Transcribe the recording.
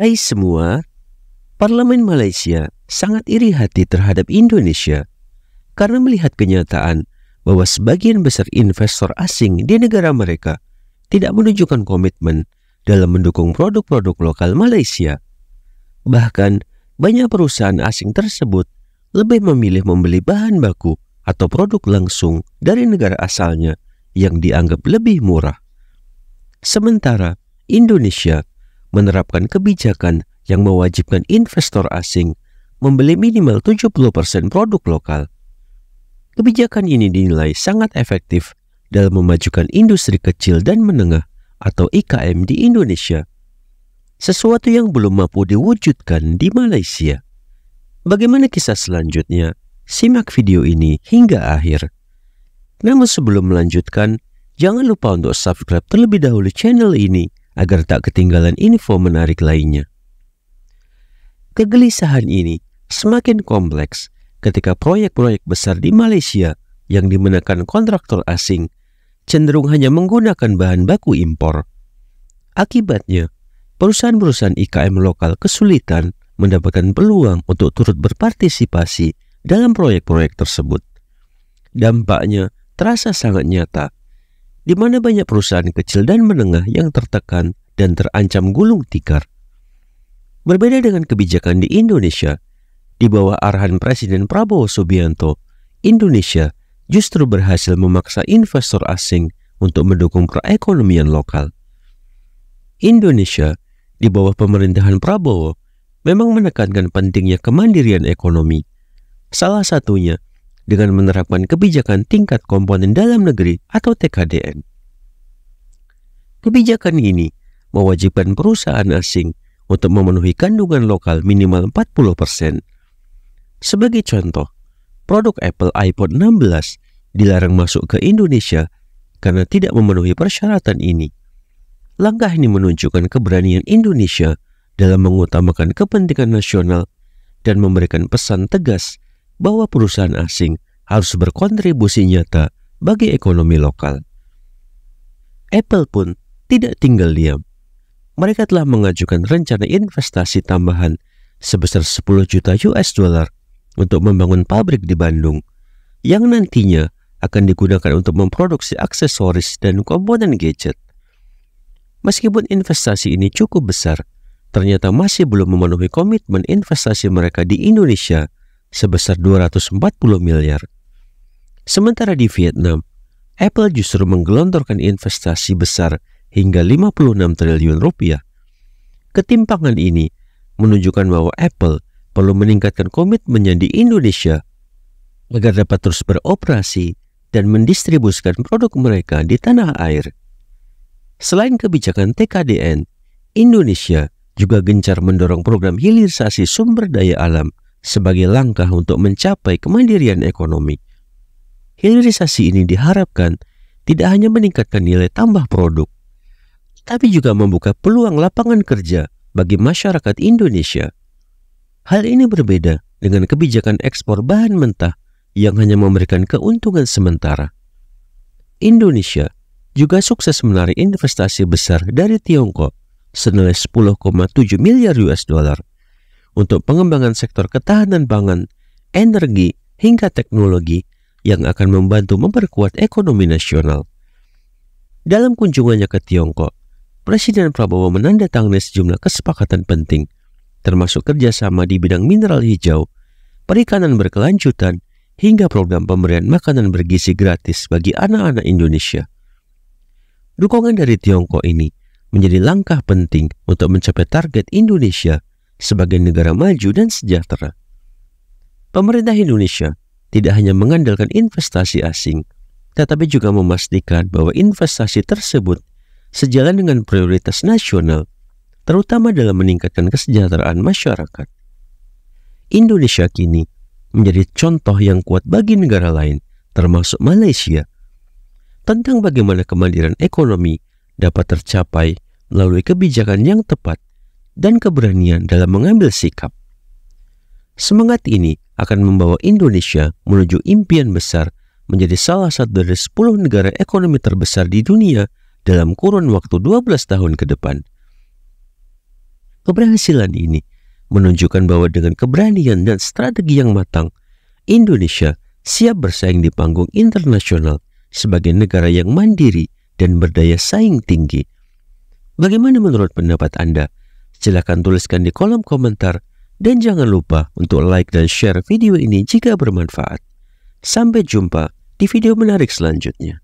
Hai semua, Parlemen Malaysia sangat iri hati terhadap Indonesia karena melihat kenyataan bahwa sebagian besar investor asing di negara mereka tidak menunjukkan komitmen dalam mendukung produk-produk lokal Malaysia. Bahkan, banyak perusahaan asing tersebut lebih memilih membeli bahan baku atau produk langsung dari negara asalnya yang dianggap lebih murah. Sementara Indonesia menerapkan kebijakan yang mewajibkan investor asing membeli minimal 70% produk lokal. Kebijakan ini dinilai sangat efektif dalam memajukan industri kecil dan menengah atau IKM di Indonesia, sesuatu yang belum mampu diwujudkan di Malaysia. Bagaimana kisah selanjutnya? Simak video ini hingga akhir. Namun sebelum melanjutkan, jangan lupa untuk subscribe terlebih dahulu channel ini agar tak ketinggalan info menarik lainnya. Kegelisahan ini semakin kompleks ketika proyek-proyek besar di Malaysia yang dimenangkan kontraktor asing cenderung hanya menggunakan bahan baku impor. Akibatnya, perusahaan-perusahaan IKM lokal kesulitan mendapatkan peluang untuk turut berpartisipasi dalam proyek-proyek tersebut. Dampaknya terasa sangat nyata, di mana banyak perusahaan kecil dan menengah yang tertekan dan terancam gulung tikar. Berbeda dengan kebijakan di Indonesia, di bawah arahan Presiden Prabowo Subianto, Indonesia justru berhasil memaksa investor asing untuk mendukung perekonomian lokal. Indonesia, di bawah pemerintahan Prabowo, memang menekankan pentingnya kemandirian ekonomi. Salah satunya dengan menerapkan kebijakan tingkat komponen dalam negeri atau TKDN. Kebijakan ini mewajibkan perusahaan asing untuk memenuhi kandungan lokal minimal 40%. Sebagai contoh, produk Apple iPhone 16 dilarang masuk ke Indonesia karena tidak memenuhi persyaratan ini. Langkah ini menunjukkan keberanian Indonesia dalam mengutamakan kepentingan nasional dan memberikan pesan tegas bahwa perusahaan asing harus berkontribusi nyata bagi ekonomi lokal. Apple pun tidak tinggal diam. Mereka telah mengajukan rencana investasi tambahan sebesar 10 juta US dollar untuk membangun pabrik di Bandung, yang nantinya akan digunakan untuk memproduksi aksesoris dan komponen gadget. Meskipun investasi ini cukup besar, ternyata masih belum memenuhi komitmen investasi mereka di Indonesia sebesar 240 miliar. Sementara di Vietnam, Apple justru menggelontorkan investasi besar hingga 56 triliun rupiah. Ketimpangan ini menunjukkan bahwa Apple perlu meningkatkan komitmennya di Indonesia agar dapat terus beroperasi dan mendistribusikan produk mereka di tanah air. Selain kebijakan TKDN, Indonesia juga gencar mendorong program hilirisasi sumber daya alam sebagai langkah untuk mencapai kemandirian ekonomi. Hilirisasi ini diharapkan tidak hanya meningkatkan nilai tambah produk, tapi juga membuka peluang lapangan kerja bagi masyarakat Indonesia. Hal ini berbeda dengan kebijakan ekspor bahan mentah yang hanya memberikan keuntungan sementara. Indonesia juga sukses menarik investasi besar dari Tiongkok senilai 10,7 miliar US dollar untuk pengembangan sektor ketahanan pangan, energi, hingga teknologi yang akan membantu memperkuat ekonomi nasional. Dalam kunjungannya ke Tiongkok, Presiden Prabowo menandatangani sejumlah kesepakatan penting, termasuk kerjasama di bidang mineral hijau, perikanan berkelanjutan, hingga program pemberian makanan bergizi gratis bagi anak-anak Indonesia. Dukungan dari Tiongkok ini menjadi langkah penting untuk mencapai target Indonesia sebagai negara maju dan sejahtera. Pemerintah Indonesia tidak hanya mengandalkan investasi asing, tetapi juga memastikan bahwa investasi tersebut sejalan dengan prioritas nasional, terutama dalam meningkatkan kesejahteraan masyarakat. Indonesia kini menjadi contoh yang kuat bagi negara lain, termasuk Malaysia, tentang bagaimana kemandirian ekonomi dapat tercapai melalui kebijakan yang tepat dan keberanian dalam mengambil sikap. Semangat ini akan membawa Indonesia menuju impian besar menjadi salah satu dari 10 negara ekonomi terbesar di dunia dalam kurun waktu 12 tahun ke depan. Keberhasilan ini menunjukkan bahwa dengan keberanian dan strategi yang matang, Indonesia siap bersaing di panggung internasional sebagai negara yang mandiri dan berdaya saing tinggi. Bagaimana menurut pendapat Anda? Silahkan tuliskan di kolom komentar dan jangan lupa untuk like dan share video ini jika bermanfaat. Sampai jumpa di video menarik selanjutnya.